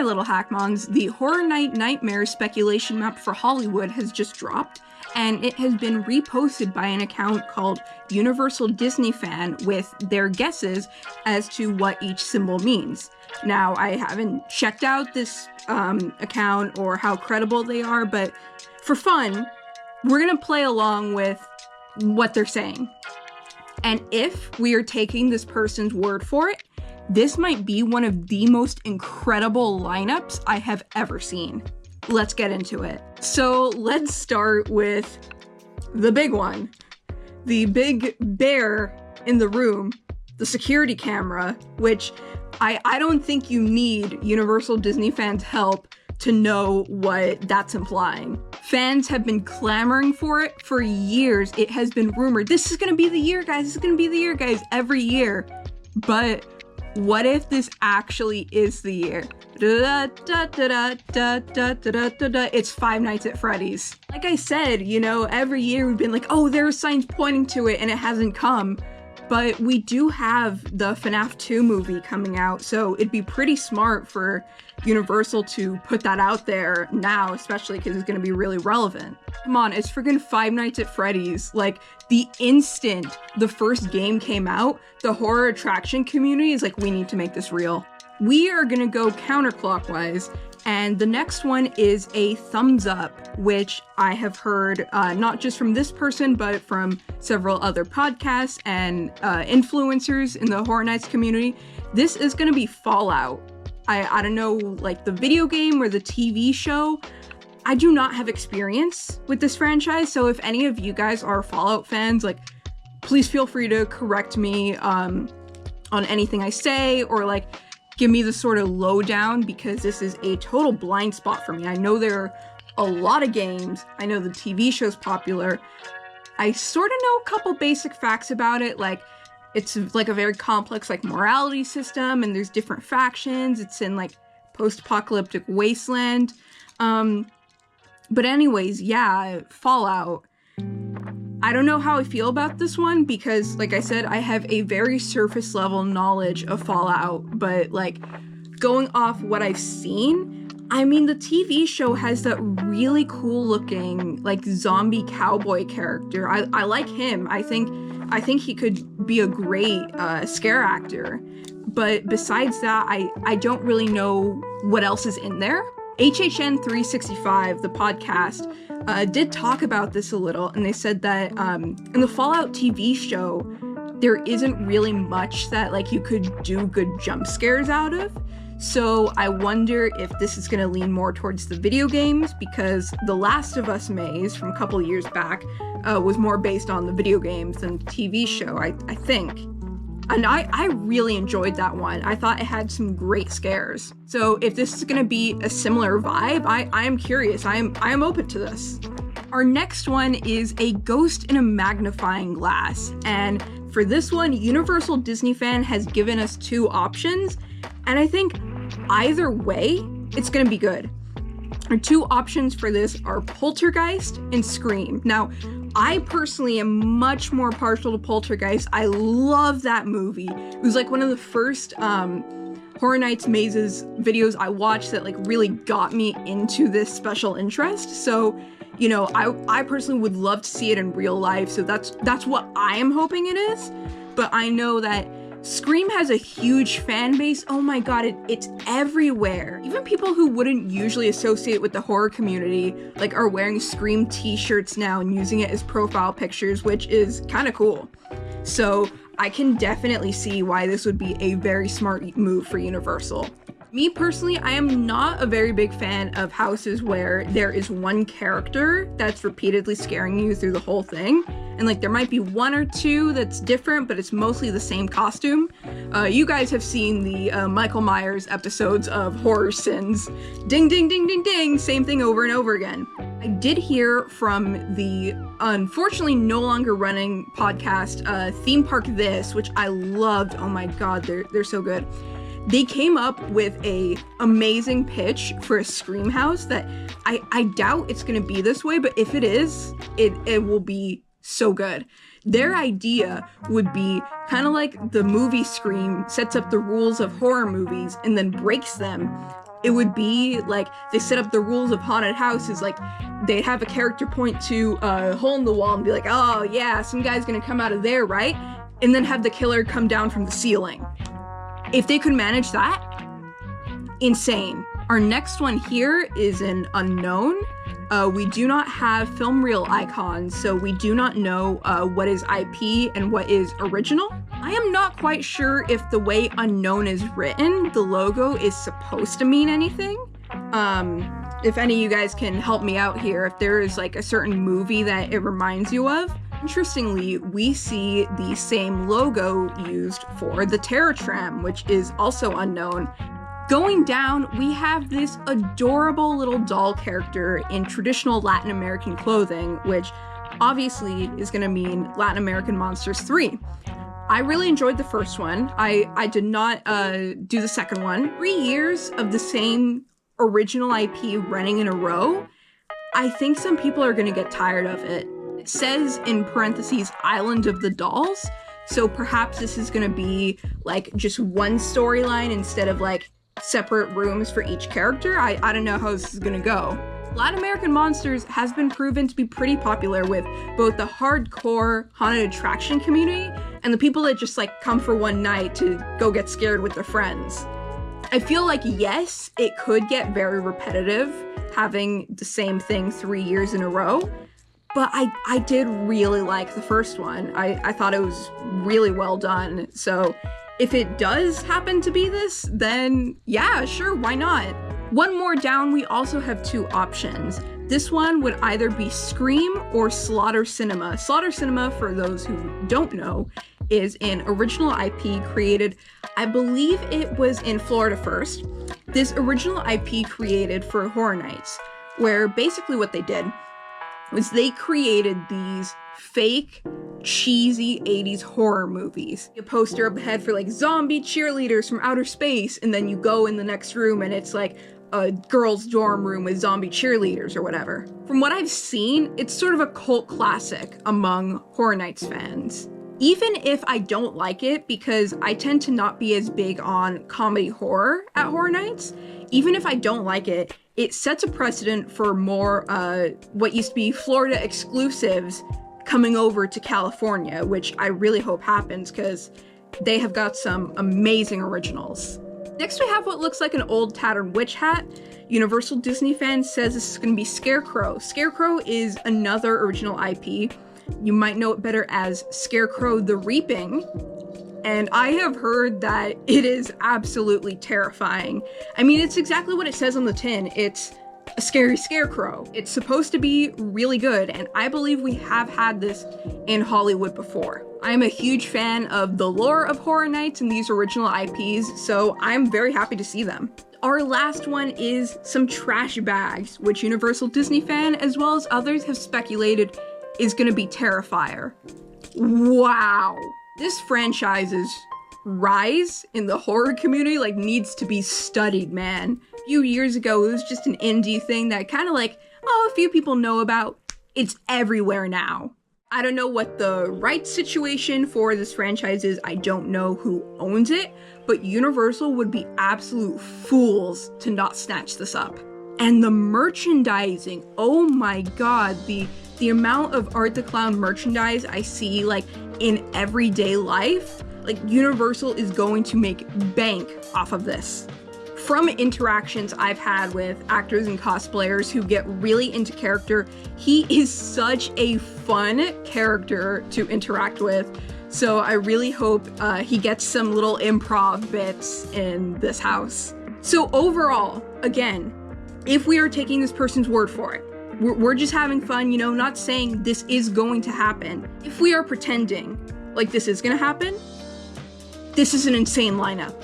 my little hackmons, the Horror Night Nightmares speculation map for Hollywood has just dropped, and it has been reposted by an account called Universal Disney Fan with their guesses as to what each symbol means. Now, I haven't checked out this account or how credible they are, but for fun, we're gonna play along with what they're saying. And if we are taking this person's word for it, this might be one of the most incredible lineups I have ever seen. Let's get into it. So let's start with the big one. The big bear in the room, the security camera, which I don't think you need Universal Disney fans' help to know what that's implying. Fans have been clamoring for it for years. It has been rumored, this is gonna be the year, guys, this is gonna be the year, guys, every year. But what if this actually is the year? It's Five Nights at Freddy's. Like I said, you know, every year we've been like, oh, there are signs pointing to it and it hasn't come. But we do have the FNAF 2 movie coming out, so it'd be pretty smart for Universal to put that out there now, especially because it's going to be really relevant. Come on, it's friggin' Five Nights at Freddy's. Like, the instant the first game came out, the horror attraction community is like, we need to make this real. We are going to go counterclockwise, and the next one is a thumbs up, which I have heard not just from this person, but from several other podcasts and influencers in the Horror Nights community. This is going to be Fallout. I don't know, like the video game or the TV show. I do not have experience with this franchise, so if any of you guys are Fallout fans, like, please feel free to correct me on anything I say, or like give me the sort of lowdown, because this is a total blind spot for me. I know there are a lot of games. I know the TV show's popular. I sort of know a couple basic facts about it, like it's like a very complex like morality system, and there's different factions. It's in like post-apocalyptic wasteland. But anyways, yeah, Fallout. I don't know how I feel about this one because, like I said, I have a very surface level knowledge of Fallout, but like going off what I've seen, I mean, the TV show has that really cool looking like zombie cowboy character. I like him. I think he could be a great scare actor. But besides that, I don't really know what else is in there. HHN 365, the podcast, did talk about this a little, and they said that in the Fallout TV show, there isn't really much that like you could do good jump scares out of. So I wonder if this is going to lean more towards the video games, because The Last of Us maze from a couple years back was more based on the video games than the TV show, I think. And I really enjoyed that one. I thought it had some great scares. So if this is gonna be a similar vibe, I am curious. I am open to this. Our next one is a ghost in a magnifying glass. And for this one, Universal Disney Fan has given us two options. And I think either way, it's gonna be good. Our two options for this are Poltergeist and Scream. Now, I personally am much more partial to Poltergeist. I love that movie. It was like one of the first Horror Nights Mazes videos I watched that like really got me into this special interest. So, you know, I personally would love to see it in real life. So that's what I am hoping it is. But I know that Scream has a huge fan base. Oh my god, it's everywhere. Even people who wouldn't usually associate with the horror community like are wearing Scream t-shirts now and using it as profile pictures, which is kind of cool. So I can definitely see why this would be a very smart move for Universal. Me personally, I am not a very big fan of houses where there is one character that's repeatedly scaring you through the whole thing. And like there might be one or two that's different, but it's mostly the same costume. You guys have seen the Michael Myers episodes of Horror Sins. Ding, ding, ding, ding, ding, same thing over and over again. I did hear from the unfortunately no longer running podcast, Theme Park This, which I loved. Oh my god, they're so good. They came up with a amazing pitch for a Scream house that I doubt it's gonna be this way, but if it is, it will be so good. Their idea would be kind of like the movie Scream sets up the rules of horror movies and then breaks them. it would be like they set up the rules of haunted houses, like they'd have a character point to a hole in the wall and be like, oh yeah, some guy's gonna come out of there, right? And then have the killer come down from the ceiling. If they could manage that, insane. Our next one here is an unknown. We do not have film reel icons, so we do not know what is IP and what is original. I am not quite sure if the way unknown is written, the logo is supposed to mean anything. If any of you guys can help me out here, if there is like a certain movie that it reminds you of. Interestingly, we see the same logo used for the Terror Tram, which is also unknown. Going down, we have this adorable little doll character in traditional Latin American clothing, which obviously is going to mean Latin American Monsters 3. I really enjoyed the first one. I did not do the second one. 3 years of the same original IP running in a row, I think some people are going to get tired of it. It says in parentheses, Island of the Dolls, so perhaps this is going to be like just one storyline instead of like separate rooms for each character. I don't know how this is gonna go. Latin American Monsters has been proven to be pretty popular with both the hardcore haunted attraction community and the people that just like come for one night to go get scared with their friends. I feel like, yes, it could get very repetitive having the same thing 3 years in a row, but I did really like the first one. I thought it was really well done, so if it does happen to be this, then yeah, sure, why not? One more down, we also have two options. This one would either be Scream or Slaughter Cinema. Slaughter Cinema, for those who don't know, is an original IP created, I believe it was in Florida first. This original IP created for Horror Nights, where basically what they did was they created these fake, cheesy 80s horror movies. A poster up ahead for like zombie cheerleaders from outer space, and then you go in the next room and it's like a girls' dorm room with zombie cheerleaders or whatever. From what I've seen, it's sort of a cult classic among Horror Nights fans. Even if I don't like it, because I tend to not be as big on comedy horror at Horror Nights, even if I don't like it, it sets a precedent for more what used to be Florida exclusives coming over to California, which I really hope happens because they have got some amazing originals. Next we have what looks like an old tattered witch hat. Universal Disney fan says this is going to be Scarecrow. Scarecrow is another original IP. You might know it better as Scarecrow the Reaping. And I have heard that it is absolutely terrifying. I mean, it's exactly what it says on the tin. It's a scary scarecrow. It's supposed to be really good, and I believe we have had this in Hollywood before. I am a huge fan of the lore of Horror Nights and these original IPs, so I'm very happy to see them. Our last one is some trash bags, which Universal Disney fan, as well as others, have speculated is gonna be Terrifier. Wow. This franchise's rise in the horror community like needs to be studied, man. A few years ago, it was just an indie thing that kind of like, oh, a few people know about. It's everywhere now. I don't know what the rights situation for this franchise is. I don't know who owns it, but Universal would be absolute fools to not snatch this up. And the merchandising, oh my god, the amount of Art the Clown merchandise I see like in everyday life, like Universal is going to make bank off of this. From interactions I've had with actors and cosplayers who get really into character, he is such a fun character to interact with. So I really hope he gets some little improv bits in this house. So overall, again, if we are taking this person's word for it, we're just having fun, you know, not saying this is going to happen. If we are pretending like this is gonna happen, this is an insane lineup.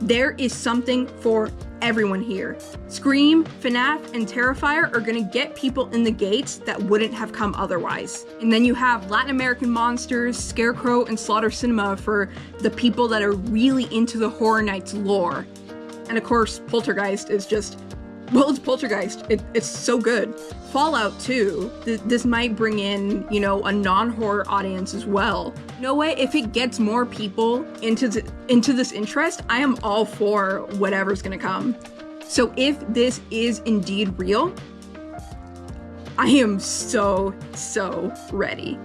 There is something for everyone here. Scream, FNAF, and Terrifier are gonna get people in the gates that wouldn't have come otherwise. And then you have Latin American Monsters, Scarecrow, and Slaughter Cinema for the people that are really into the Horror Nights lore. And of course, Poltergeist is just, well, it's Poltergeist. It's so good. Fallout 2, this might bring in, you know, a non-horror audience as well. No way, if it gets more people into this interest, I am all for whatever's gonna come. So if this is indeed real, I am so ready.